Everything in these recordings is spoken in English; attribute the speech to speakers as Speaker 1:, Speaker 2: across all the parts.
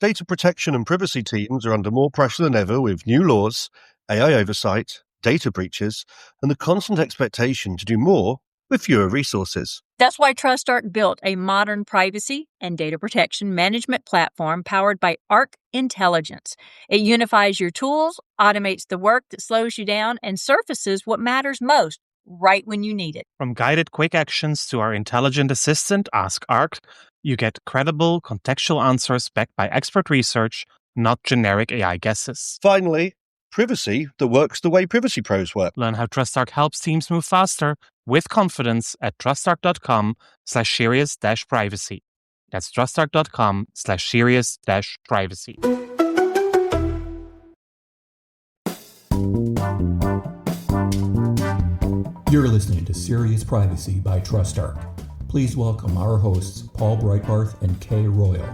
Speaker 1: Data protection and privacy teams are under more pressure than ever with new laws, AI oversight, data breaches, and the constant expectation to do more with fewer resources.
Speaker 2: That's why TrustArc built a modern privacy and data protection management platform powered by Arc Intelligence. It unifies your tools, automates the work that slows you down, and surfaces what matters most right when you need it.
Speaker 3: From guided quick actions to our intelligent assistant, Ask Arc, you get credible, contextual answers backed by expert research, not generic AI guesses.
Speaker 1: Finally, privacy that works the way privacy pros work.
Speaker 3: Learn how TrustArc helps teams move faster with confidence at trustarc.com/serious-privacy. That's trustarc.com/serious-privacy.
Speaker 4: You're listening to Serious Privacy by TrustArc. Please welcome our hosts, Paul Breitbarth and Kay Royal.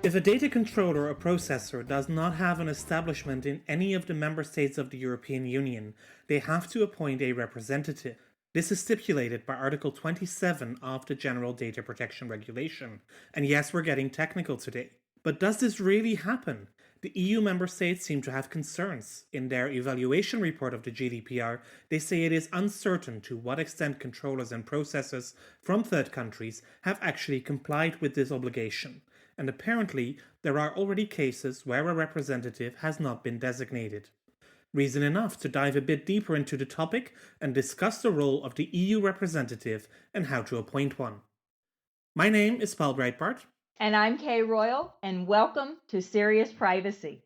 Speaker 5: If a data controller or processor does not have an establishment in any of the member states of the European Union, they have to appoint a representative. This is stipulated by Article 27 of the General Data Protection Regulation. And yes, we're getting technical today. But does this really happen? The EU member states seem to have concerns. In their evaluation report of the GDPR, they say it is uncertain to what extent controllers and processors from third countries have actually complied with this obligation. And apparently, there are already cases where a representative has not been designated. Reason enough to dive a bit deeper into the topic and discuss the role of the EU representative and how to appoint one. My name is Paul Breitbarth.
Speaker 6: And I'm Kay Royal, and welcome to Serious Privacy.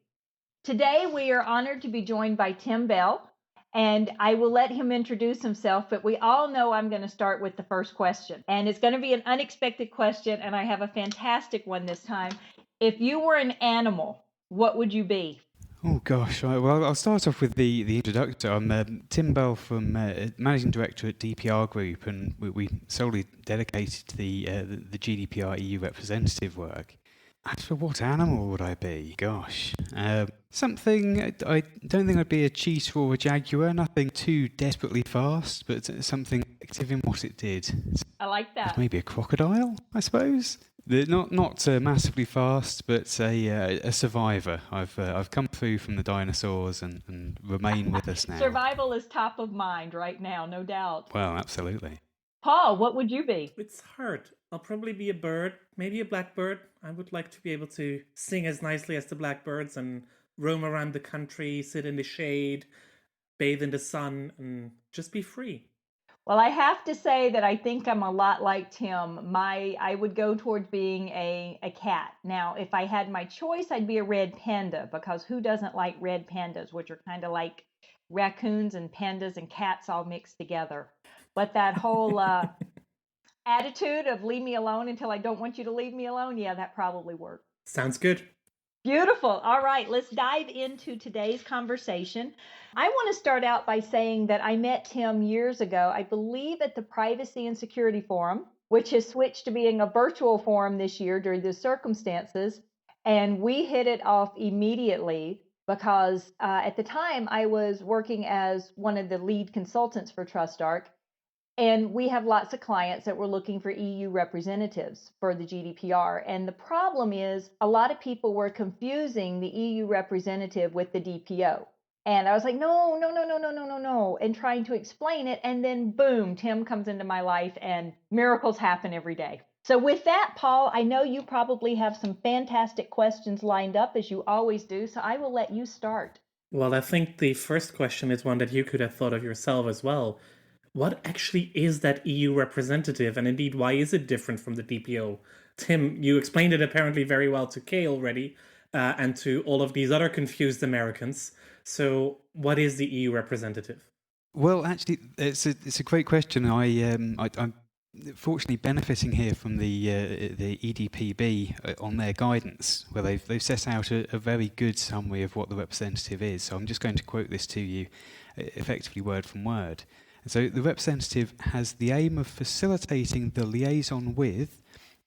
Speaker 6: Today, we are honored to be joined by Tim Bell, and I will let him introduce himself, but we all know I'm going to start with the first question. And it's going to be an unexpected question, and I have a fantastic one this time. If you were an animal, what would you be?
Speaker 7: Oh gosh, right. Well, I'll start off with the introduction. I'm Tim Bell from Managing Director at DPR Group, and we solely dedicated to the GDPR EU representative work. As for what animal would I be? Gosh, something. I don't think I'd be a cheetah or a jaguar. Nothing too desperately fast, but something active in what it did.
Speaker 6: I like that.
Speaker 7: Maybe a crocodile, I suppose. Not massively fast, but a survivor. I've come through from the dinosaurs and remain with us now.
Speaker 6: Survival is top of mind right now, no doubt.
Speaker 7: Well, absolutely.
Speaker 6: Paul, what would you be?
Speaker 5: It's hard. I'll probably be a bird, maybe a blackbird. I would like to be able to sing as nicely as the blackbirds and roam around the country, sit in the shade, bathe in the sun, and just be free.
Speaker 6: Well, I have to say that I think I'm a lot like Tim. I would go towards being a cat. Now, if I had my choice, I'd be a red panda, because who doesn't like red pandas, which are kind of like raccoons and pandas and cats all mixed together. But that whole attitude of leave me alone until I don't want you to leave me alone, yeah, that probably worked.
Speaker 5: Sounds good.
Speaker 6: Beautiful. All right, let's dive into today's conversation. I want to start out by saying that I met Tim years ago, I believe at the Privacy and Security Forum, which has switched to being a virtual forum this year during the circumstances. And we hit it off immediately because at the time I was working as one of the lead consultants for TrustArc. And we have lots of clients that were looking for EU representatives for the GDPR. And the problem is a lot of people were confusing the EU representative with the DPO. And I was like, no, and trying to explain it. And then boom, Tim comes into my life and miracles happen every day. So with that, Paul, I know you probably have some fantastic questions lined up, as you always do. So I will let you start.
Speaker 5: Well, I think the first question is one that you could have thought of yourself as well. What actually is that EU representative, and indeed, why is it different from the DPO? Tim, you explained it apparently very well to Kay already, and to all of these other confused Americans. So, what is the EU representative?
Speaker 7: Well, actually, it's a great question. I'm fortunately benefiting here from the EDPB on their guidance, where they've set out a very good summary of what the representative is. So I'm just going to quote this to you, effectively word from word. So the representative has the aim of facilitating the liaison with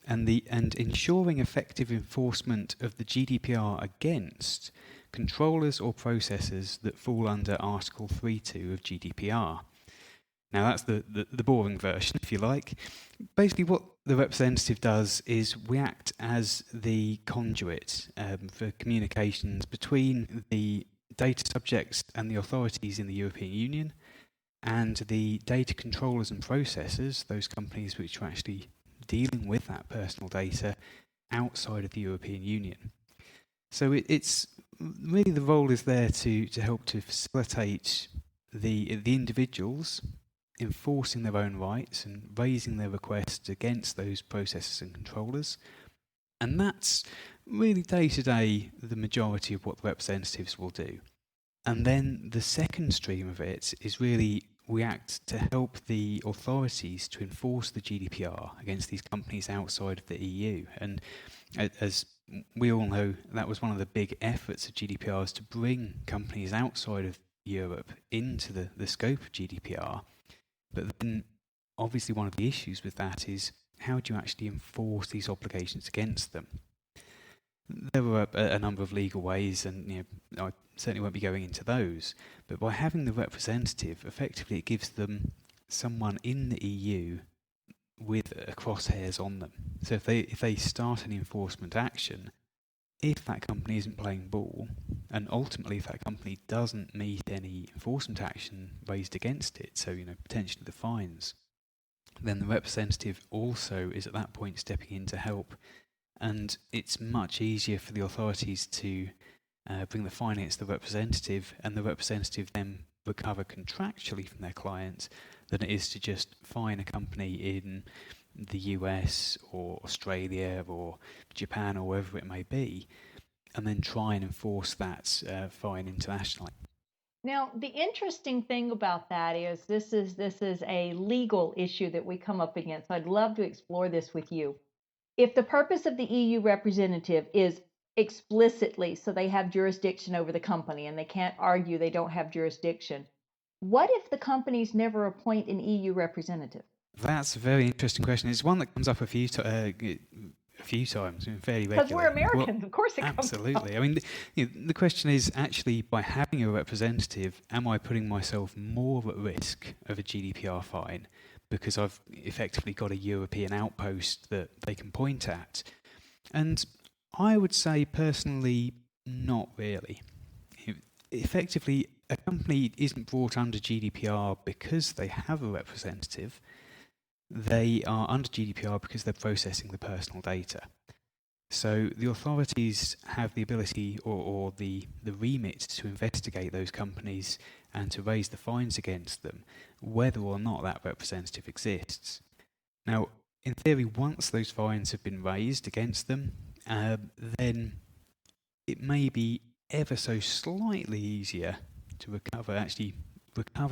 Speaker 7: and ensuring effective enforcement of the GDPR against controllers or processors that fall under Article 3.2 of GDPR. Now that's the boring version, if you like. Basically what the representative does is we act as the conduit for communications between the data subjects and the authorities in the European Union and the data controllers and processors, those companies which are actually dealing with that personal data outside of the European Union. So it's really the role is there to help to facilitate the individuals enforcing their own rights and raising their requests against those processors and controllers. And that's really day to day the majority of what the representatives will do. And then the second stream of it is really we act to help the authorities to enforce the GDPR against these companies outside of the EU. And as we all know, that was one of the big efforts of GDPR, is to bring companies outside of Europe into the scope of GDPR. But then obviously one of the issues with that is how do you actually enforce these obligations against them? There were a number of legal ways, and I certainly won't be going into those, but by having the representative, effectively it gives them someone in the EU with crosshairs on them. So if they start an enforcement action, if that company isn't playing ball, and ultimately if that company doesn't meet any enforcement action raised against it, so potentially the fines, then the representative also is at that point stepping in to help. And it's much easier for the authorities to bring the fine against the representative, and the representative then recover contractually from their client, than it is to just fine a company in the US or Australia or Japan or wherever it may be, and then try and enforce that fine internationally.
Speaker 6: Now, the interesting thing about that is this is a legal issue that we come up against. I'd love to explore this with you. If the purpose of the EU representative is explicitly so they have jurisdiction over the company and they can't argue they don't have jurisdiction, what if the companies never appoint an EU representative?
Speaker 7: That's a very interesting question. It's one that comes up a few times, fairly regularly.
Speaker 6: Because we're Americans, of course it comes up.
Speaker 7: Absolutely. I mean, the question is actually, by having a representative, am I putting myself more at risk of a GDPR fine because I've effectively got a European outpost that they can point at? And I would say personally, not really. Effectively, a company isn't brought under GDPR because they have a representative. They are under GDPR because they're processing the personal data. So the authorities have the ability or the remit to investigate those companies and to raise the fines against them, whether or not that representative exists. Now, in theory, once those fines have been raised against them, then it may be ever so slightly easier to recover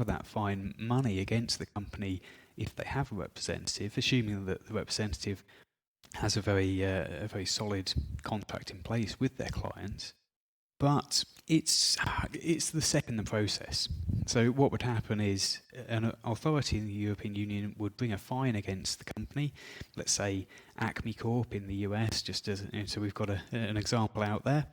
Speaker 7: that fine money against the company if they have a representative, assuming that the representative has a very solid contract in place with their clients. But it's the step in the process. So what would happen is an authority in the European Union would bring a fine against the company, let's say Acme Corp in the US, just as so we've got an example out there.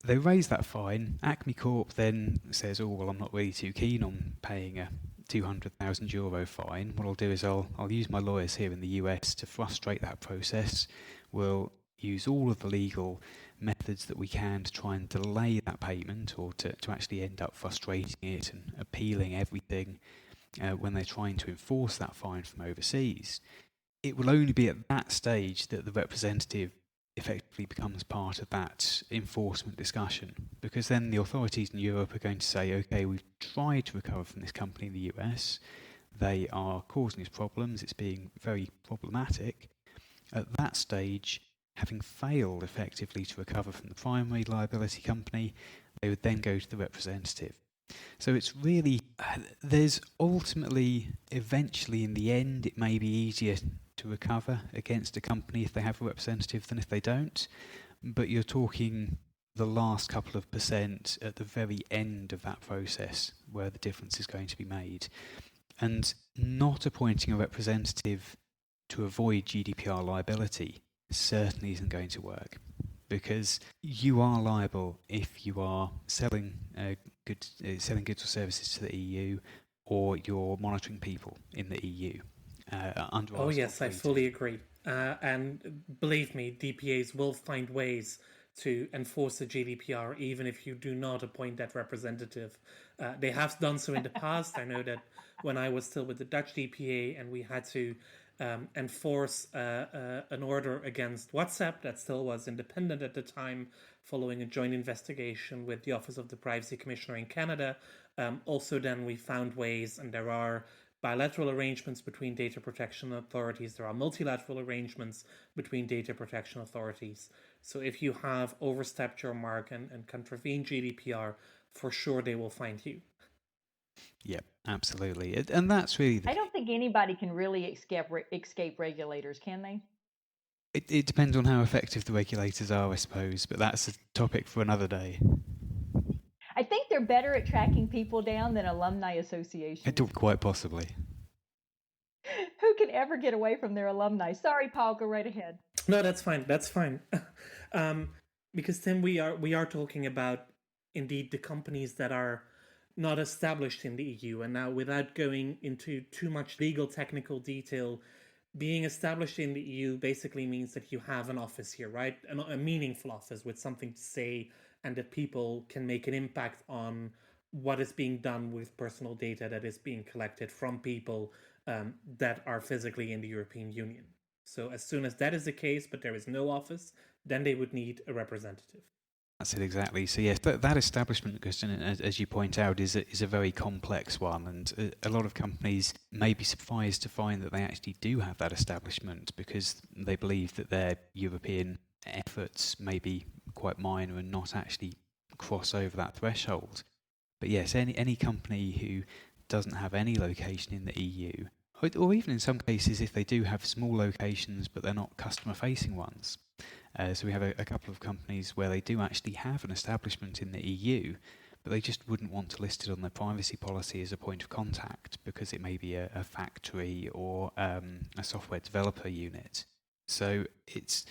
Speaker 7: They raise that fine. Acme Corp then says, "Oh well, I'm not really too keen on paying a €200,000 fine. What I'll do is I'll use my lawyers here in the US to frustrate that process. We'll use all of the legal methods that we can to try and delay that payment, or to actually end up frustrating it and appealing everything when they're trying to enforce that fine from overseas." It will only be at that stage that the representative effectively becomes part of that enforcement discussion, because then the authorities in Europe are going to say, okay, we've tried to recover from this company in the US, they are causing us problems, it's being very problematic. At that stage, having failed effectively to recover from the primary liability company, they would then go to the representative. So it's really, there's ultimately, eventually in the end, it may be easier to recover against a company if they have a representative than if they don't. But you're talking the last couple of % at the very end of that process where the difference is going to be made. And not appointing a representative to avoid GDPR liability certainly isn't going to work, because you are liable if you are selling goods or services to the EU, or you're monitoring people in the EU. Under
Speaker 5: Oh,
Speaker 7: Article
Speaker 5: yes, I
Speaker 7: 3.
Speaker 5: fully agree. And believe me, DPAs will find ways to enforce the GDPR even if you do not appoint that representative. They have done so in the past. I know that when I was still with the Dutch DPA and we had to enforce an order against WhatsApp that still was independent at the time, following a joint investigation with the Office of the Privacy Commissioner in Canada. Also, then we found ways, and there are bilateral arrangements between data protection authorities. There are multilateral arrangements between data protection authorities. So if you have overstepped your mark and contravened GDPR, for sure they will find you.
Speaker 7: Yep, absolutely. And that's really
Speaker 6: I don't think anybody can really escape regulators, can they?
Speaker 7: It depends on how effective the regulators are, I suppose, but that's a topic for another day.
Speaker 6: I think they're better at tracking people down than alumni associations.
Speaker 7: Quite possibly.
Speaker 6: Who can ever get away from their alumni? Sorry, Paul, go right ahead.
Speaker 5: No, that's fine. That's fine. Because then we are talking about indeed the companies that are not established in the EU. And now, without going into too much legal technical detail, being established in the EU basically means that you have an office here, right? A meaningful office with something to say, and that people can make an impact on what is being done with personal data that is being collected from people that are physically in the European Union. So as soon as that is the case, but there is no office, then they would need a representative.
Speaker 7: That's it, exactly. So yes, that establishment question, as you point out, is a very complex one, and a lot of companies may be surprised to find that they actually do have that establishment because they believe that their European efforts may be quite minor and not actually cross over that threshold. But yes, any company who doesn't have any location in the EU, or even in some cases if they do have small locations but they're not customer-facing ones. So we have a couple of companies where they do actually have an establishment in the EU, but they just wouldn't want to list it on their privacy policy as a point of contact because it may be a factory or a software developer unit. So it's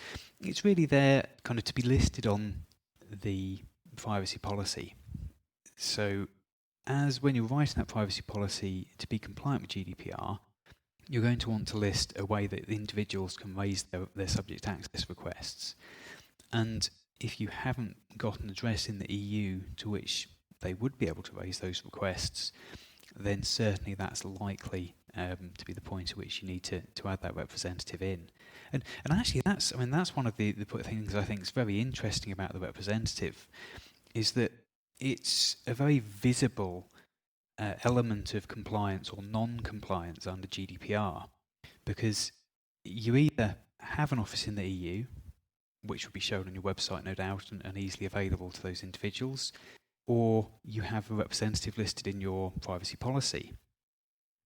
Speaker 7: really there kind of to be listed on the privacy policy. So as when you're writing that privacy policy to be compliant with GDPR, you're going to want to list a way that the individuals can raise their subject access requests. And if you haven't got an address in the EU to which they would be able to raise those requests, then certainly that's likely to be the point at which you need to add that representative in. And actually that's one of the things I think is very interesting about the representative, is that it's a very visible element of compliance or non-compliance under GDPR, because you either have an office in the EU, which will be shown on your website no doubt and easily available to those individuals, or you have a representative listed in your privacy policy.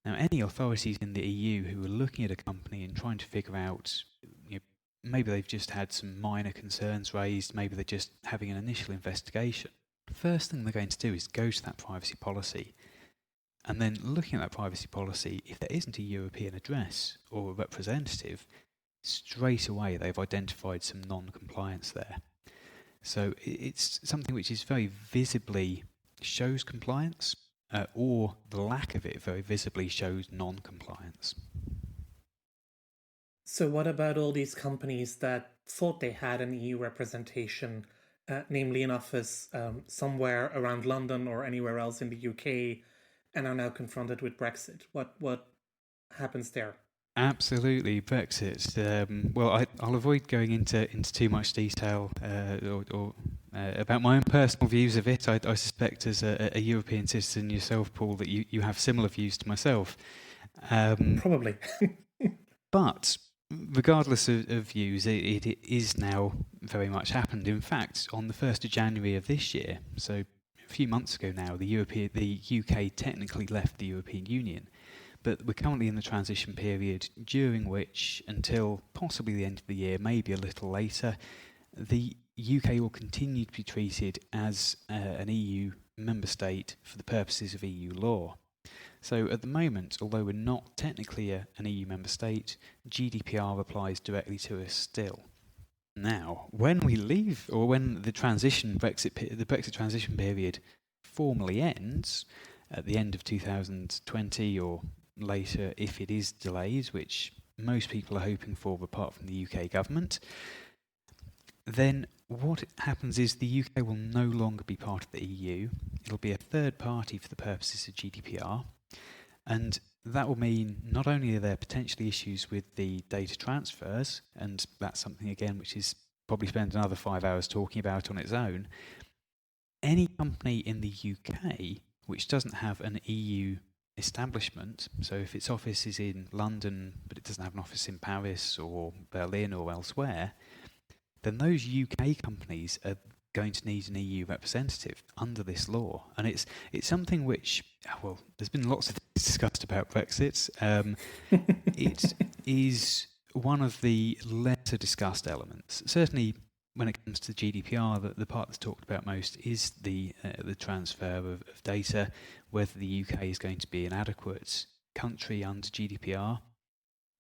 Speaker 7: Now, any authorities in the EU who are looking at a company and trying to figure out, maybe they've just had some minor concerns raised, maybe they're just having an initial investigation, the first thing they're going to do is go to that privacy policy. And then looking at that privacy policy, if there isn't a European address or a representative, straight away they've identified some non-compliance there. So it's something which is very visibly shows compliance, or the lack of it very visibly shows non-compliance.
Speaker 5: So what about all these companies that thought they had an EU representation, namely an office somewhere around London or anywhere else in the UK, and are now confronted with Brexit? What happens there?
Speaker 7: Absolutely, Brexit. Well, I'll avoid going into too much detail or about my own personal views of it. I suspect as a European citizen yourself, Paul, that you have similar views to myself.
Speaker 5: Probably.
Speaker 7: But regardless of views, it is now very much happened. In fact, on the 1st of January of this year, so a few months ago now, the UK technically left the European Union, but we're currently in the transition period during which, until possibly the end of the year, maybe a little later, the UK will continue to be treated as an EU member state for the purposes of EU law. So at the moment, although we're not technically an EU member state, GDPR applies directly to us still. Now, when we leave, or when the Brexit transition period formally ends, at the end of 2020 or later if it is delayed, which most people are hoping for apart from the UK government, then what happens is the UK will no longer be part of the EU. It'll be a third party for the purposes of GDPR. And that will mean not only are there potentially issues with the data transfers, and that's something again which is probably spend another 5 hours talking about on its own, any company in the UK which doesn't have an EU establishment, so if its office is in London but it doesn't have an office in Paris or Berlin or elsewhere, then those UK companies are going to need an EU representative under this law. And it's something which, well, there's been lots of things discussed about Brexit. It is one of the lesser discussed elements. Certainly when it comes to GDPR, the part that's talked about most is the transfer of data, whether the UK is going to be an adequate country under GDPR.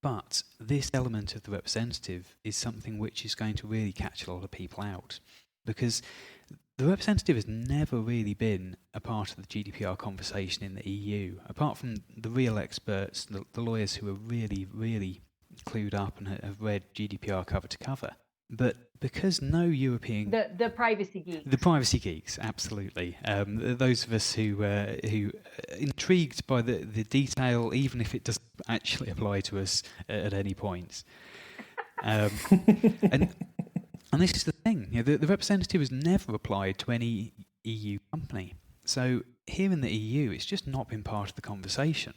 Speaker 7: But this element of the representative is something which is going to really catch a lot of people out, because the representative has never really been a part of the GDPR conversation in the EU, apart from the real experts, the lawyers who are really, really clued up and have read GDPR cover to cover. But because no European...
Speaker 6: The privacy geeks.
Speaker 7: The privacy geeks, absolutely. Those of us who are intrigued by the detail, even if it doesn't actually apply to us at any point. And this is the thing. The representative has never applied to any EU company. So here in the EU, it's just not been part of the conversation.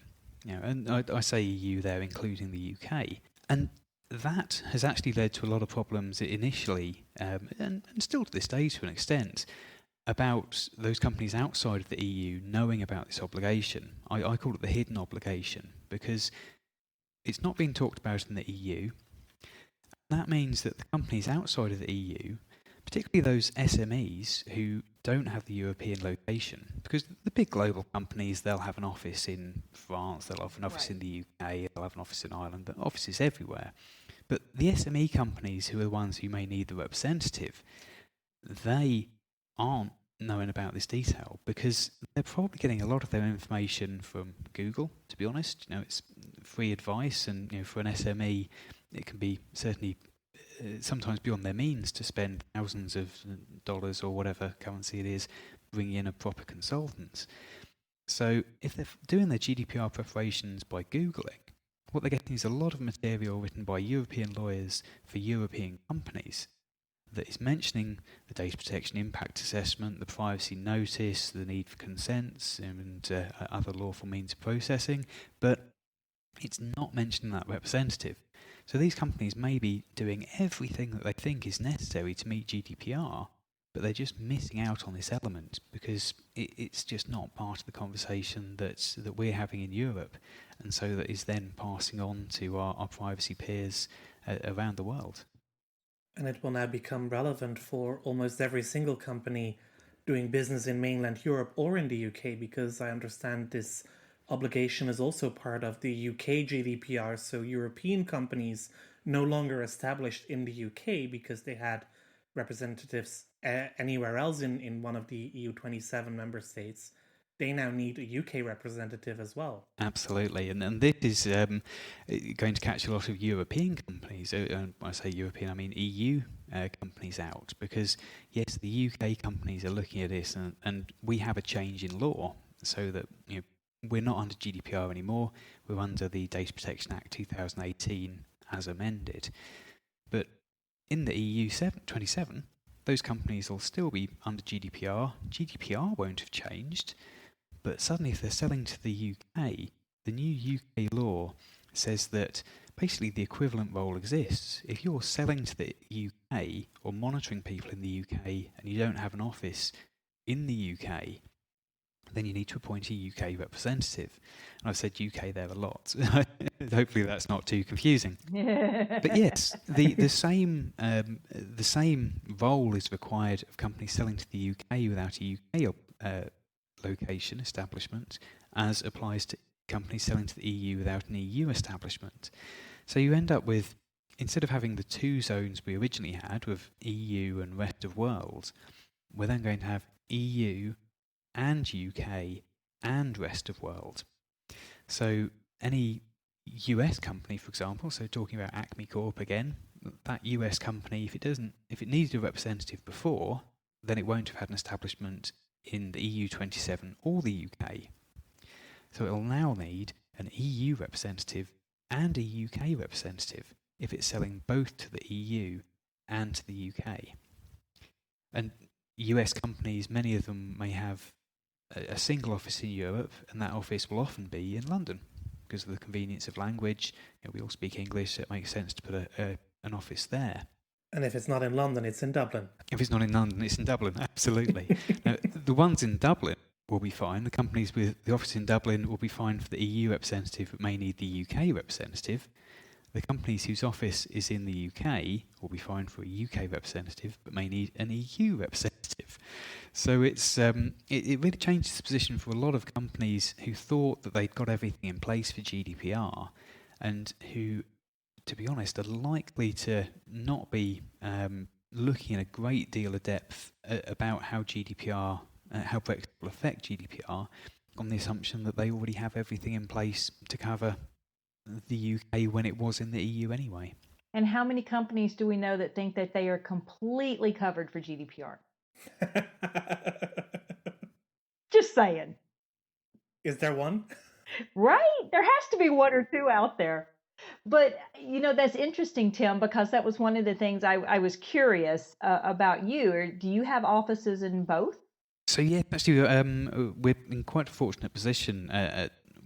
Speaker 7: And I say EU there, including the UK. And that has actually led to a lot of problems initially, and still to this day to an extent, about those companies outside of the EU knowing about this obligation. I call it the hidden obligation, because it's not being talked about in the EU. That means that the companies outside of the EU, particularly those SMEs who don't have the European location, because the big global companies, they'll have an office in France, they'll have an office in the UK, they'll have an office in Ireland, but offices everywhere. But the SME companies, who are the ones who may need the representative, they aren't knowing about this detail because they're probably getting a lot of their information from Google, to be honest. It's free advice, and for an SME, it can be certainly sometimes beyond their means to spend thousands of dollars or whatever currency it is bringing in a proper consultant. So if they're doing their GDPR preparations by Googling, what they're getting is a lot of material written by European lawyers for European companies that is mentioning the data protection impact assessment, the privacy notice, the need for consents, and other lawful means of processing, but it's not mentioning that representative. So these companies may be doing everything that they think is necessary to meet GDPR, but they're just missing out on this element because it's just not part of the conversation that we're having in Europe, and so that is then passing on to our privacy peers around the world.
Speaker 5: And it will now become relevant for almost every single company doing business in mainland Europe or in the UK, because I understand this obligation is also part of the UK GDPR, so European companies no longer established in the UK because they had representatives anywhere else in one of the EU 27 member states. They now need a UK representative as well.
Speaker 7: Absolutely, and this is going to catch a lot of European companies, when I say European, I mean EU companies out, because yes, the UK companies are looking at this, and we have a change in law so that we're not under GDPR anymore, we're under the Data Protection Act 2018 as amended. But in the EU 27, those companies will still be under GDPR. GDPR won't have changed, but suddenly if they're selling to the UK, the new UK law says that basically the equivalent role exists. If you're selling to the UK or monitoring people in the UK and you don't have an office in the UK, then you need to appoint a UK representative. And I've said UK there a lot. Hopefully that's not too confusing. But yes, the same role is required of companies selling to the UK without a UK location establishment as applies to companies selling to the EU without an EU establishment. So you end up with, instead of having the two zones we originally had with EU and rest of world, we're then going to have EU and UK and rest of world. So any US company, for example, so talking about Acme Corp again, that US company, if it needed a representative before, then it won't have had an establishment in the EU 27 or the UK. So it'll now need an EU representative and a UK representative if it's selling both to the EU and to the UK. And US companies, many of them may have a single office in Europe, and that office will often be in London because of the convenience of language. We all speak English, so it makes sense to put an office there.
Speaker 5: And if it's not in London, it's in Dublin.
Speaker 7: If it's not in London, it's in Dublin, absolutely. Now, the ones in Dublin will be fine. The companies with the office in Dublin will be fine for the EU representative but may need the UK representative. The companies whose office is in the UK will be fine for a UK representative but may need an EU representative. So it really changes the position for a lot of companies who thought that they'd got everything in place for GDPR and who, to be honest, are likely to not be looking in a great deal of depth about how GDPR, how Brexit will affect GDPR, on the assumption that they already have everything in place to cover the UK when it was in the EU anyway.
Speaker 6: And how many companies do we know that think that they are completely covered for GDPR? Just saying.
Speaker 5: Is there one?
Speaker 6: Right? There has to be one or two out there. But, that's interesting, Tim, because that was one of the things I was curious about you. Do you have offices in both?
Speaker 7: So, yeah, actually, we're in quite a fortunate position.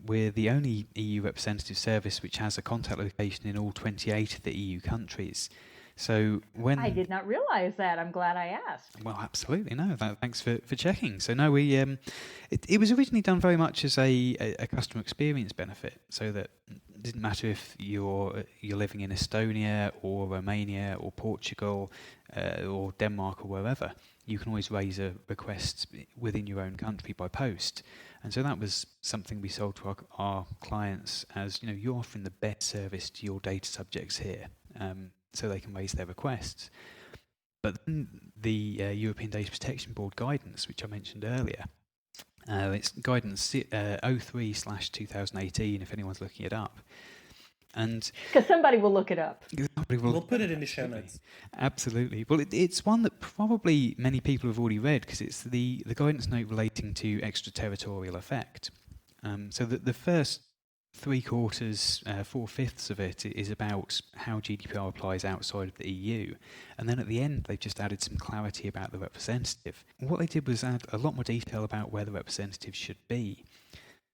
Speaker 7: We're the only EU representative service which has a contact location in all 28 of the EU countries. So when
Speaker 6: I did not realize that. I'm glad I asked.
Speaker 7: Well, absolutely. No, thanks for checking. So no, we it was originally done very much as a customer experience benefit, so that it didn't matter if you're living in Estonia or Romania or Portugal or Denmark or wherever, you can always raise a request within your own country by post. And so that was something we sold to our clients as, you're offering the best service to your data subjects here. So they can raise their requests. But then the European Data Protection Board guidance, which I mentioned earlier, it's guidance 03/2018, if anyone's looking it up. And
Speaker 6: because somebody will look it up.
Speaker 5: We'll put it in the show notes.
Speaker 7: Absolutely. Well, it's one that probably many people have already read because it's the guidance note relating to extraterritorial effect. So the first 3/4, 4/5 of it is about how GDPR applies outside of the EU. And then at the end, they've just added some clarity about the representative. What they did was add a lot more detail about where the representative should be.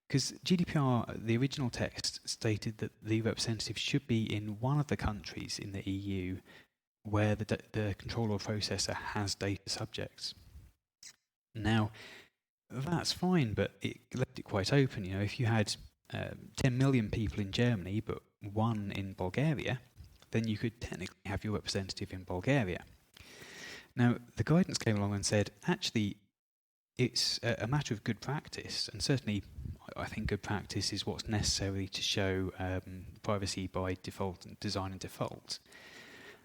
Speaker 7: Because GDPR, the original text, stated that the representative should be in one of the countries in the EU where the controller or processor has data subjects. Now, that's fine, but it left it quite open. If you had 10 million people in Germany, but one in Bulgaria, then you could technically have your representative in Bulgaria. Now, the guidance came along and said, actually, it's a matter of good practice, and certainly I think good practice is what's necessary to show privacy by default and design and default.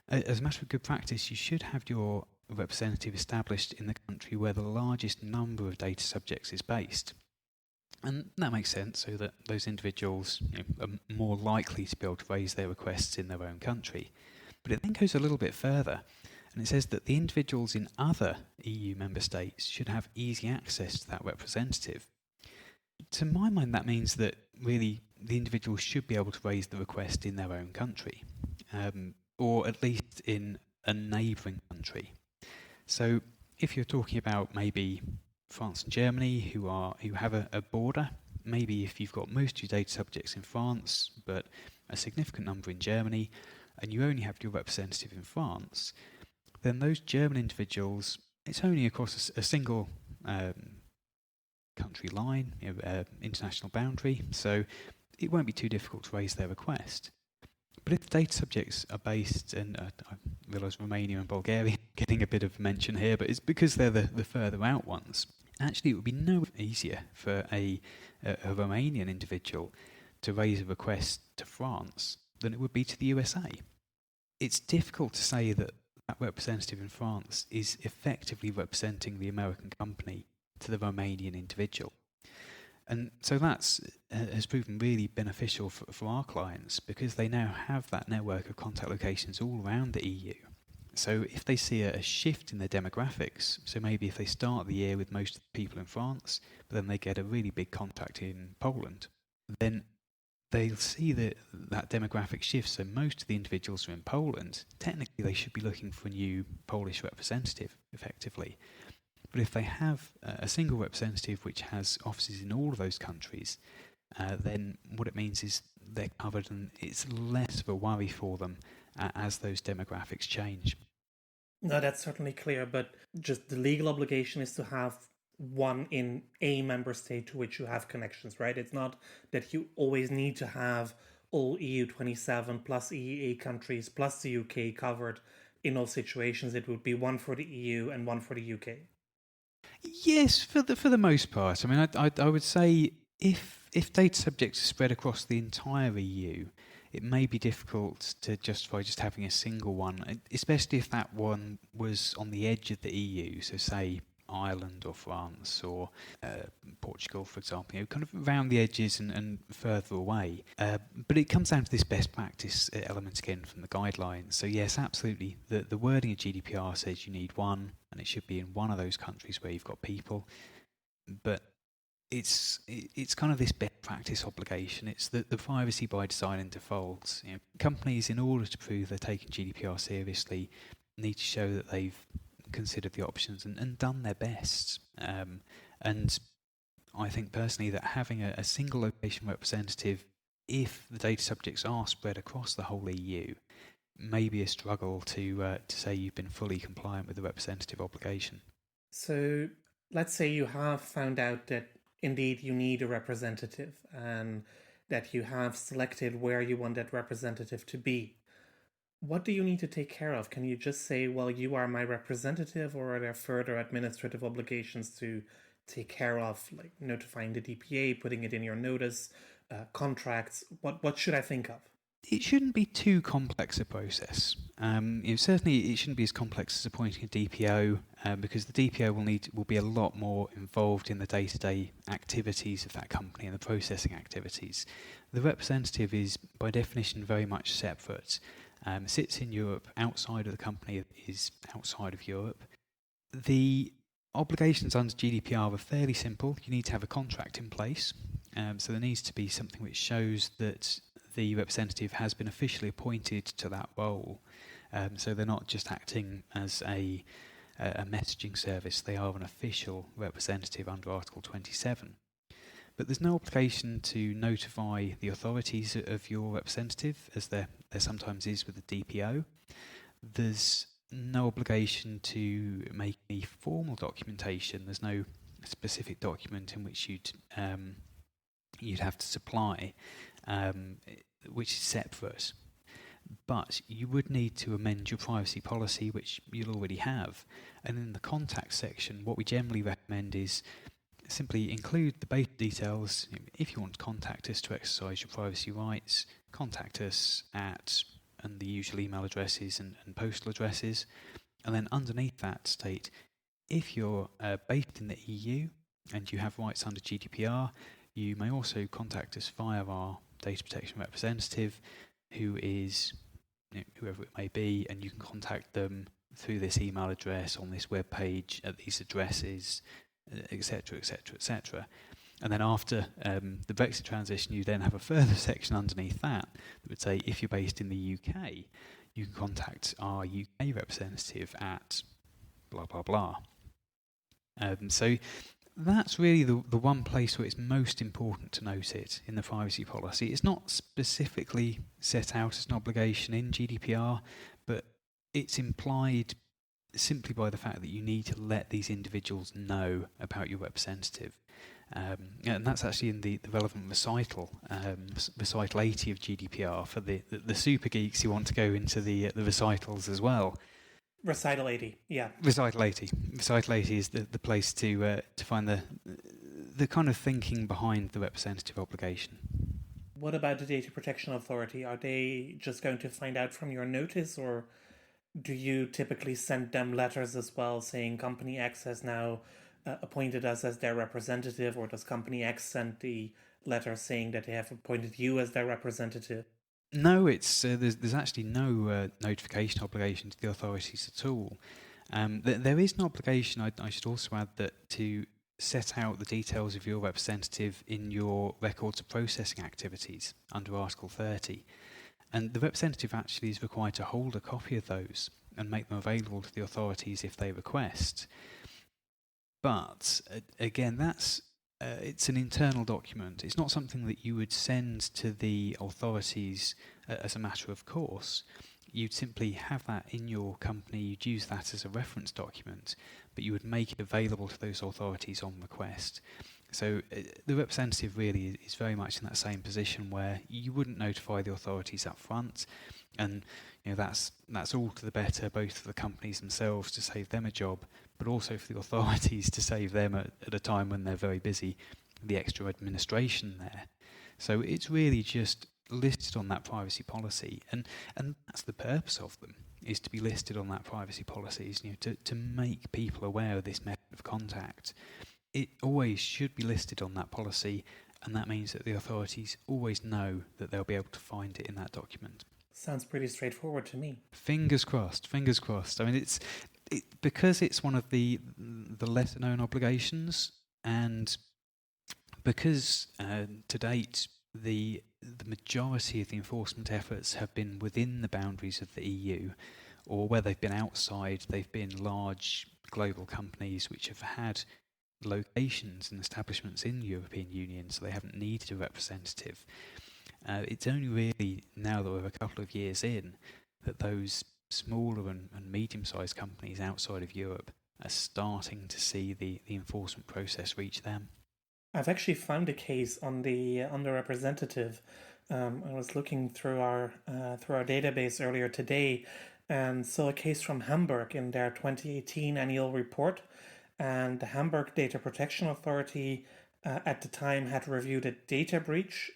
Speaker 7: As a matter of good practice, you should have your representative established in the country where the largest number of data subjects is based. And that makes sense, so that those individuals are more likely to be able to raise their requests in their own country. But it then goes a little bit further, and it says that the individuals in other EU member states should have easy access to that representative. To my mind, that means that really the individuals should be able to raise the request in their own country, or at least in a neighbouring country. So if you're talking about maybe France and Germany who have a border, maybe if you've got most of your data subjects in France but a significant number in Germany and you only have your representative in France, then those German individuals, it's only across a single country line, international boundary, so it won't be too difficult to raise their request. But if the data subjects are based, and I realise Romania and Bulgaria getting a bit of mention here, but it's because they're the further out ones. Actually, it would be no easier for a Romanian individual to raise a request to France than it would be to the USA. It's difficult to say that representative in France is effectively representing the American company to the Romanian individual. And so that's has proven really beneficial for our clients, because they now have that network of contact locations all around the EU. So if they see a shift in their demographics, so maybe if they start the year with most of the people in France, but then they get a really big contact in Poland, then they'll see that demographic shift. So most of the individuals are in Poland. Technically, they should be looking for a new Polish representative, effectively. But if they have a single representative which has offices in all of those countries, then what it means is they're covered, and it's less of a worry for them as those demographics change.
Speaker 5: No, that's certainly clear, but just the legal obligation is to have one in a member state to which you have connections, right? It's not that you always need to have all EU 27 plus EEA countries plus the UK covered in all situations. It would be one for the EU and one for the UK.
Speaker 7: Yes, for the most part. I mean, I would say if data subjects are spread across the entire EU, it may be difficult to justify just having a single one, especially if that one was on the edge of the EU. So, say Ireland or France or Portugal, for example, kind of around the edges and further away. But it comes down to this best practice element again from the guidelines. So yes, absolutely, the wording of GDPR says you need one, and it should be in one of those countries where you've got people. But it's kind of this best practice obligation. It's the privacy by design and default. Companies, in order to prove they're taking GDPR seriously, need to show that they've considered the options and done their best. And I think personally that having a single location representative, if the data subjects are spread across the whole EU, may be a struggle to say you've been fully compliant with the representative obligation.
Speaker 5: So let's say you have found out that indeed you need a representative and that you have selected where you want that representative to be. What do you need to take care of? Can you just say, well, you are my representative, or are there further administrative obligations to take care of, like notifying the DPA, putting it in your notice, contracts? What should I think of?
Speaker 7: It shouldn't be too complex a process. Certainly, it shouldn't be as complex as appointing a DPO, because the DPO will be a lot more involved in the day-to-day activities of that company and the processing activities. The representative is, by definition, very much separate. Sits in Europe, outside of the company is outside of Europe. The obligations under GDPR are fairly simple. You need to have a contract in place. So there needs to be something which shows that the representative has been officially appointed to that role. So they're not just acting as a messaging service. They are an official representative under Article 27. But there's no obligation to notify the authorities of your representative, as there sometimes is with the DPO. There's no obligation to make any formal documentation. There's no specific document in which you'd have to supply, which is separate. But you would need to amend your privacy policy, which you'll already have. And in the contact section, what we generally recommend is simply include the basic details. If you want to contact us to exercise your privacy rights, contact us at, and the usual email addresses and postal addresses. And then underneath that state, if you're based in the EU and you have rights under GDPR, you may also contact us via our data protection representative, who is whoever it may be, and you can contact them through this email address, on this web page, at these addresses, etc., etc., etc. And then after the Brexit transition, you then have a further section underneath that would say, if you're based in the UK, you can contact our UK representative at blah, blah, blah. So that's really the one place where it's most important to note it in the privacy policy. It's not specifically set out as an obligation in GDPR, but it's implied simply by the fact that you need to let these individuals know about your representative. And that's actually in the relevant recital 80 of GDPR for the super geeks who want to go into the recitals as well.
Speaker 5: Recital 80, yeah.
Speaker 7: Recital 80. Recital 80 is the place to find the kind of thinking behind the representative obligation.
Speaker 5: What about the Data Protection Authority? Are they just going to find out from your notice, or do you typically send them letters as well saying Company X has now appointed us as their representative, or does company X send the letter saying that they have appointed you as their representative?
Speaker 7: No, it's there's actually no notification obligation to the authorities at all. There is an obligation, I should also add, that to set out the details of your representative in your records of processing activities under Article 30. And the representative actually is required to hold a copy of those and make them available to the authorities if they request. But again, that's it's an internal document. It's not something that you would send to the authorities as a matter of course. You'd simply have that in your company, you'd use that as a reference document, but you would make it available to those authorities on request. So the representative really is very much in that same position where you wouldn't notify the authorities up front, and that's all to the better, both for the companies themselves to save them a job, but also for the authorities to save them at a time when they're very busy, the extra administration there. So it's really just listed on that privacy policy, and that's the purpose of them, is to be listed on that privacy policy, to make people aware of this method of contact. It always should be listed on that policy, and that means that the authorities always know that they'll be able to find it in that document.
Speaker 5: Sounds pretty straightforward to me.
Speaker 7: Fingers crossed, fingers crossed. I mean, because it's one of the lesser known obligations, and because to date the majority of the enforcement efforts have been within the boundaries of the EU, or where they've been outside, they've been large global companies which have had locations and establishments in the European Union, so they haven't needed a representative. It's only really now that we're a couple of years in that those smaller and medium-sized companies outside of Europe are starting to see the enforcement process reach them.
Speaker 5: I've actually found a case on the representative. I was looking through our database earlier today and saw a case from Hamburg in their 2018 annual report. And the Hamburg Data Protection Authority at the time had reviewed a data breach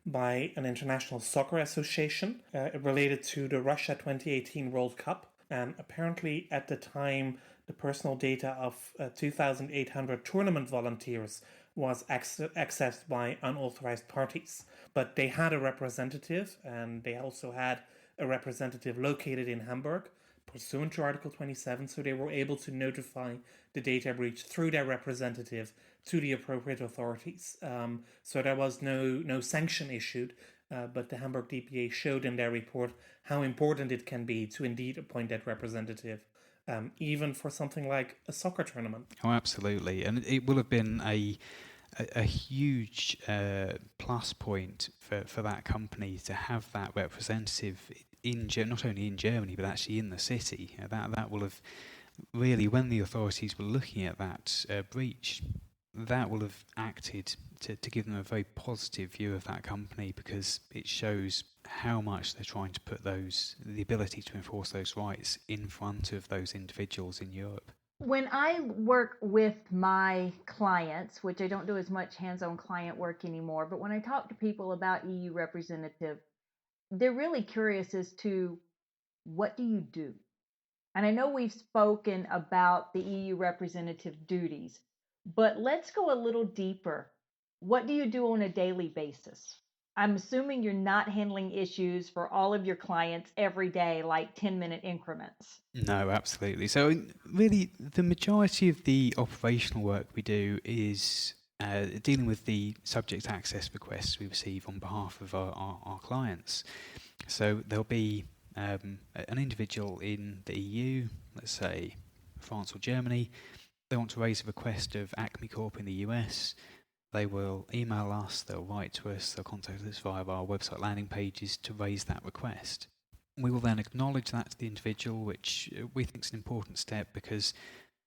Speaker 5: by an international soccer association related to the Russia 2018 World Cup. And apparently at the time, the personal data of 2,800 tournament volunteers was accessed by unauthorized parties. But they had a representative, and they also had a representative located in Hamburg, pursuant to Article 27, so they were able to notify the data breach through their representative to the appropriate authorities. So there was no sanction issued, but the Hamburg DPA showed in their report how important it can be to indeed appoint that representative, even for something like a soccer tournament.
Speaker 7: Oh, absolutely. And it will have been a huge plus point for that company to have that representative not only in Germany but actually in the city. That will have really, when the authorities were looking at that breach, that will have acted to give them a very positive view of that company, because it shows how much they're trying to put the ability to enforce those rights in front of those individuals in Europe.
Speaker 6: When I work with my clients, which I don't do as much hands-on client work anymore, but when I talk to people about EU representative, they're really curious as to what do you do? And I know we've spoken about the EU representative duties, but let's go a little deeper. What do you do on a daily basis? I'm assuming you're not handling issues for all of your clients every day, like 10-minute increments.
Speaker 7: No, absolutely. So really, the majority of the operational work we do is dealing with the subject access requests we receive on behalf of our clients. So there'll be an individual in the EU, let's say France or Germany. They want to raise a request of Acme Corp in the US. They will email us, they'll write to us, they'll contact us via our website landing pages to raise that request. We will then acknowledge that to the individual, which we think is an important step, because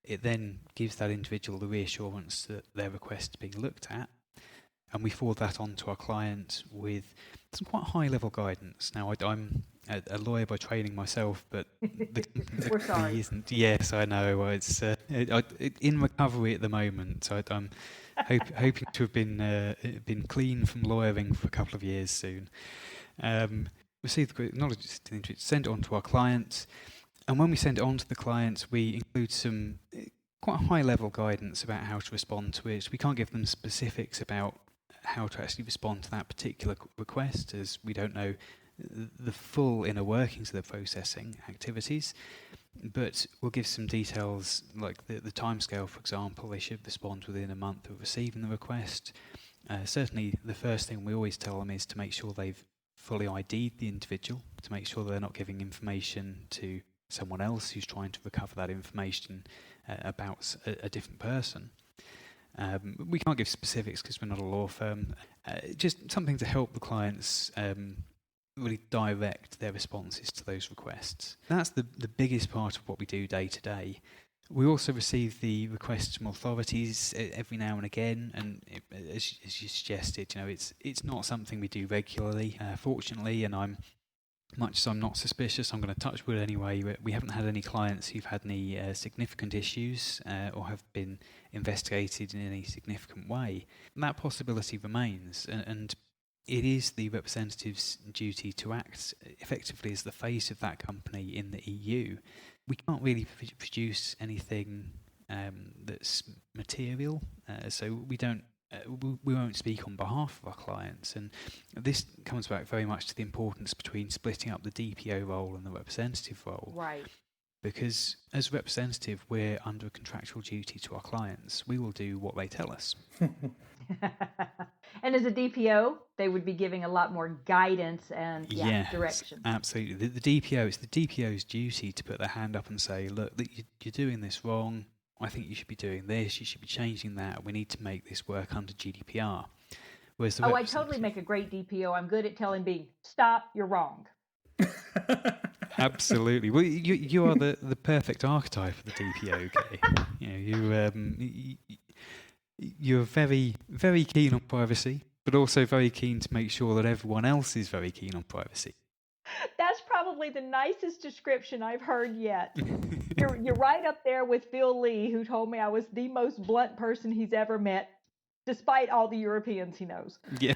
Speaker 7: it then gives that individual the reassurance that their request is being looked at. And we forward that on to our client with some quite high-level guidance. Now, I'm a lawyer by training myself, but the
Speaker 6: We're sorry.
Speaker 7: isn't. Yes, I know. It's in recovery at the moment. So I'm hoping to have been clean from lawyering for a couple of years soon. Receive the acknowledgement, send it on to our clients, and when we send it on to the clients, we include some quite a high-level guidance about how to respond to it. We can't give them specifics about how to actually respond to that particular request, as we don't know the full inner workings of the processing activities. But we'll give some details like the timescale, for example. They should respond within a month of receiving the request. Certainly, the first thing we always tell them is to make sure they've fully ID'd the individual, to make sure they're not giving information to someone else who's trying to recover that information about a different person. We can't give specifics because we're not a law firm. Just something to help the clients really direct their responses to those requests. That's the biggest part of what we do day to day. We also receive the requests from authorities every now and again, and as you suggested, it's not something we do regularly, fortunately, and much as I'm not suspicious, I'm going to touch wood anyway. We haven't had any clients who've had any significant issues or have been investigated in any significant way. That possibility remains, and it is the representative's duty to act effectively as the face of that company in the EU. We can't really produce anything that's material, so we won't speak on behalf of our clients, and this comes back very much to the importance between splitting up the DPO role and the representative role.
Speaker 6: Right.
Speaker 7: Because as a representative, we're under a contractual duty to our clients. We will do what they tell us.
Speaker 6: And as a DPO, they would be giving a lot more guidance and
Speaker 7: Yes,
Speaker 6: direction.
Speaker 7: Absolutely. The DPO, it's the DPO's duty to put their hand up and say, look, you're doing this wrong. I think you should be doing this. You should be changing that. We need to make this work under GDPR. Whereas
Speaker 6: I totally make a great DPO. I'm good at telling B, stop, you're wrong.
Speaker 7: Absolutely. Well, you are the perfect archetype for the DPO, okay? You're very, very keen on privacy, but also very keen to make sure that everyone else is very keen on privacy.
Speaker 6: That's probably the nicest description I've heard yet. You're right up there with Phil Lee, who told me I was the most blunt person he's ever met, despite all the Europeans he knows.
Speaker 7: Yeah.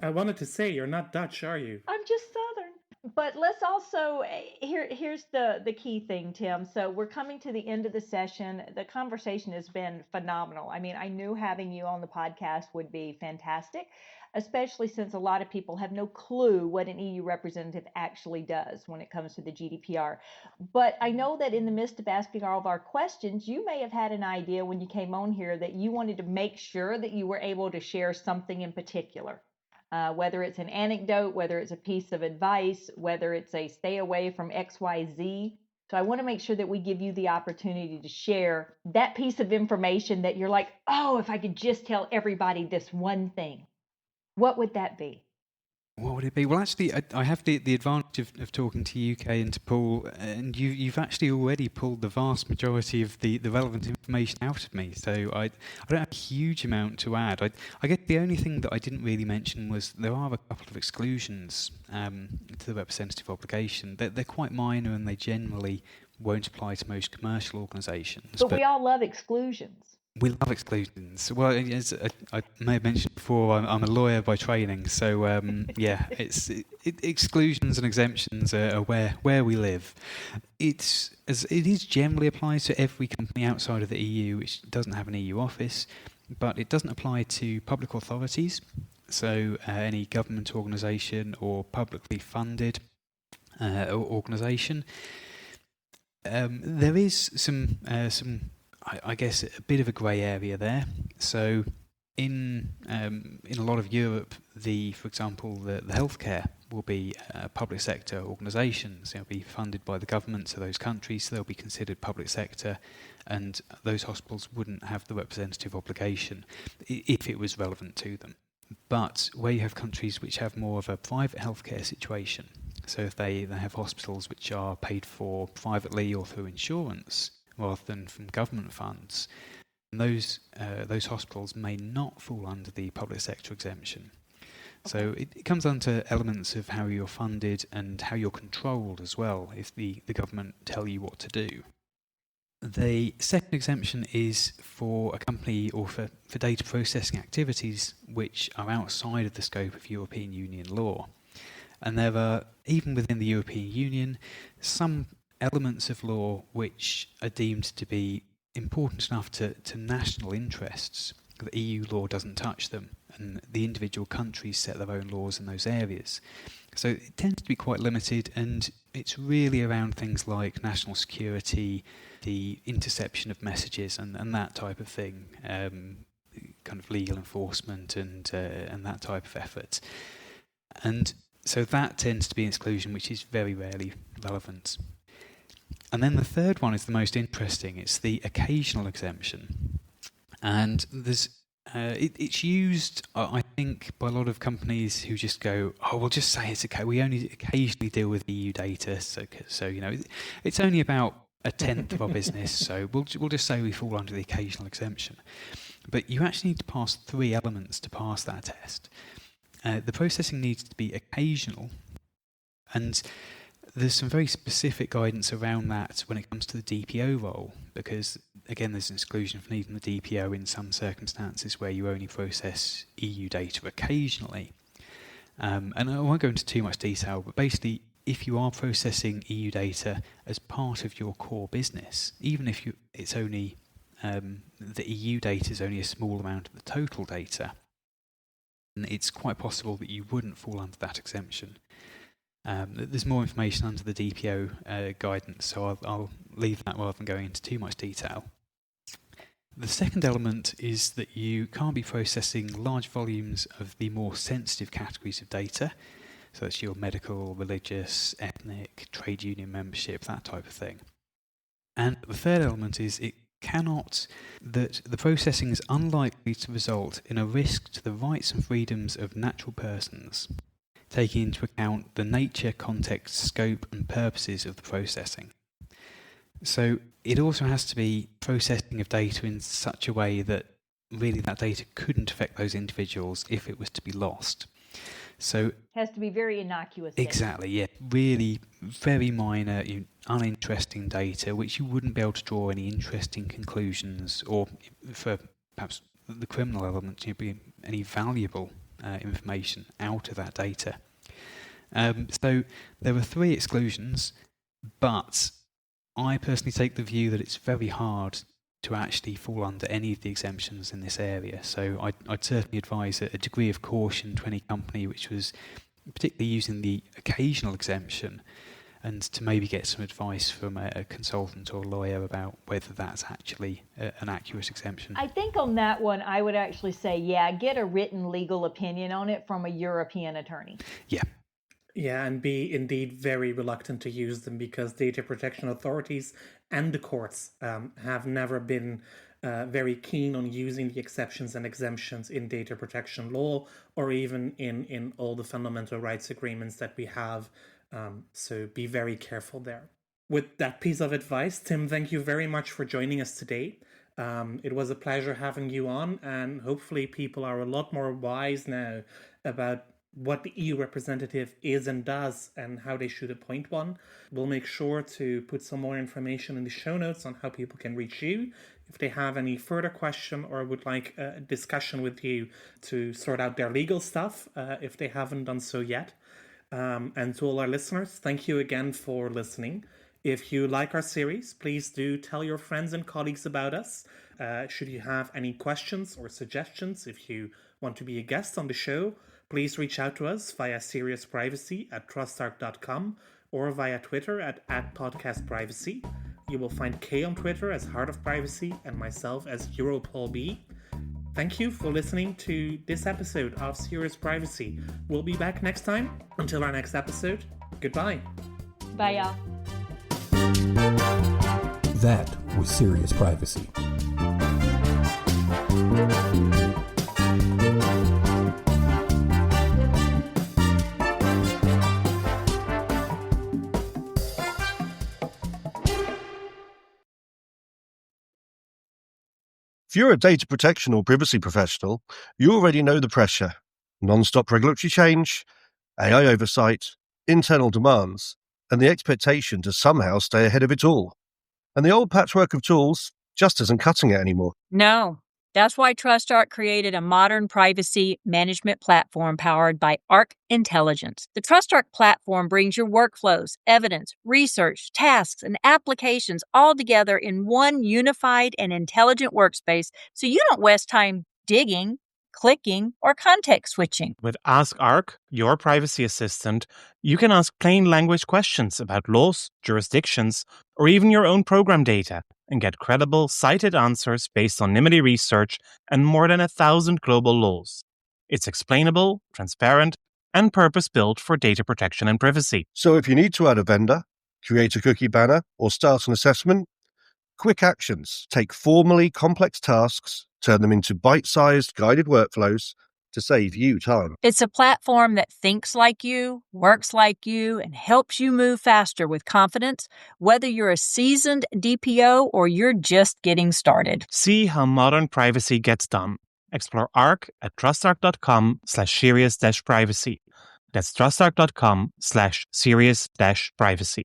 Speaker 5: I wanted to say, you're not Dutch, are you?
Speaker 6: I'm just Southern. But let's also, here's the key thing, Tim. So we're coming to the end of the session. The conversation has been phenomenal. I mean, I knew having you on the podcast would be fantastic, especially since a lot of people have no clue what an EU representative actually does when it comes to the GDPR. But I know that in the midst of asking all of our questions, you may have had an idea when you came on here that you wanted to make sure that you were able to share something in particular. Whether it's an anecdote, whether it's a piece of advice, whether it's a stay away from XYZ. So I want to make sure that we give you the opportunity to share that piece of information that you're like, oh, if I could just tell everybody this one thing, what would that be?
Speaker 7: What would it be? Well, actually, I have the advantage of talking to you, Kay, and to Paul, and you've actually already pulled the vast majority of the relevant information out of me, so I don't have a huge amount to add. I guess the only thing that I didn't really mention was there are a couple of exclusions to the representative obligation. They're quite minor, and they generally won't apply to most commercial organisations.
Speaker 6: But we all love exclusions.
Speaker 7: We love exclusions. Well, as I may have mentioned before, I'm a lawyer by training, so exclusions and exemptions are where we live. It is generally applied to every company outside of the EU, which doesn't have an EU office, but it doesn't apply to public authorities, so any government organisation or publicly funded organisation. There is some. I guess a bit of a grey area there. So in a lot of Europe, for example, the healthcare will be public sector organisations. They'll be funded by the governments of those countries, so they'll be considered public sector, and those hospitals wouldn't have the representative obligation if it was relevant to them. But where you have countries which have more of a private healthcare situation, so if they have hospitals which are paid for privately or through insurance, rather than from government funds, those hospitals may not fall under the public sector exemption. Okay. So it comes down to elements of how you're funded and how you're controlled as well, if the government tell you what to do. The second exemption is for a company or for data processing activities which are outside of the scope of European Union law. And there are, even within the European Union, some elements of law which are deemed to be important enough to national interests. The EU law doesn't touch them, and the individual countries set their own laws in those areas. So it tends to be quite limited, and it's really around things like national security, the interception of messages, and that type of thing, kind of legal enforcement and that type of effort. And so that tends to be an exclusion which is very rarely relevant. And then the third one is the most interesting. It's the occasional exemption. And there's it's used, I think, by a lot of companies who just go, oh, we'll just say it's okay. We only occasionally deal with EU data, so you know, it's only about a tenth of our business, so we'll just say we fall under the occasional exemption. But you actually need to pass 3 elements to pass that test. The processing needs to be occasional, and there's some very specific guidance around that when it comes to the DPO role, because, again, there's an exclusion for needing the DPO in some circumstances where you only process EU data occasionally. And I won't go into too much detail, but basically, if you are processing EU data as part of your core business, even if it's only the EU data is only a small amount of the total data, then it's quite possible that you wouldn't fall under that exemption. There's more information under the DPO guidance, so I'll leave that rather than going into too much detail. The second element is that you can't be processing large volumes of the more sensitive categories of data, so that's your medical, religious, ethnic, trade union membership, that type of thing. And the third element is that the processing is unlikely to result in a risk to the rights and freedoms of natural persons, taking into account the nature, context, scope and purposes of the processing. So it also has to be processing of data in such a way that really that data couldn't affect those individuals if it was to be lost. So
Speaker 6: it has to be very innocuous.
Speaker 7: Exactly, yeah. Really very minor, uninteresting data which you wouldn't be able to draw any interesting conclusions, or for perhaps the criminal element, be any valuable information out of that data. So there are 3 exclusions, but I personally take the view that it's very hard to actually fall under any of the exemptions in this area. So I'd certainly advise a degree of caution to any company which was particularly using the occasional exemption, and to maybe get some advice from a consultant or lawyer about whether that's actually an accurate exemption.
Speaker 6: I think on that one, I would actually say, get a written legal opinion on it from a European attorney.
Speaker 7: Yeah.
Speaker 5: Yeah, and be indeed very reluctant to use them, because data protection authorities and the courts have never been very keen on using the exceptions and exemptions in data protection law, or even in all the fundamental rights agreements that we have. So be very careful there. With that piece of advice, Tim, thank you very much for joining us today. It was a pleasure having you on, and hopefully people are a lot more wise now about what the EU representative is and does, and how they should appoint one. We'll make sure to put some more information in the show notes on how people can reach you if they have any further question or would like a discussion with you to sort out their legal stuff, if they haven't done so yet. And to all our listeners, thank you again for listening. If you like our series, please do tell your friends and colleagues about us. Should you have any questions or suggestions, if you want to be a guest on the show, please reach out to us via seriousprivacy@trustarc.com or via Twitter at @podcastprivacy. You will find Kay on Twitter as Heart of Privacy and myself as EuroPaulB. Thank you for listening to this episode of Serious Privacy. We'll be back next time. Until our next episode, goodbye.
Speaker 6: Bye, y'all.
Speaker 4: That was Serious Privacy.
Speaker 1: If you're a data protection or privacy professional, you already know the pressure. Non-stop regulatory change, AI oversight, internal demands, and the expectation to somehow stay ahead of it all. And the old patchwork of tools just isn't cutting it anymore.
Speaker 2: No, That's why TrustArc created a modern privacy management platform powered by Arc Intelligence. The TrustArc platform brings your workflows, evidence, research, tasks, and applications all together in one unified and intelligent workspace so you don't waste time digging, clicking, or context switching.
Speaker 3: With Ask Arc, your privacy assistant, you can ask plain language questions about laws, jurisdictions, or even your own program data and get credible, cited answers based on NIMBY research and more than 1,000 global laws. It's explainable, transparent, and purpose-built for data protection and privacy.
Speaker 1: So if you need to add a vendor, create a cookie banner, or start an assessment, quick actions take formally complex tasks, turn them into bite-sized guided workflows to save you time.
Speaker 2: It's a platform that thinks like you, works like you, and helps you move faster with confidence, whether you're a seasoned DPO or you're just getting started.
Speaker 3: See how modern privacy gets done. Explore Arc at trustarc.com/serious-privacy. That's trustarc.com/serious-privacy.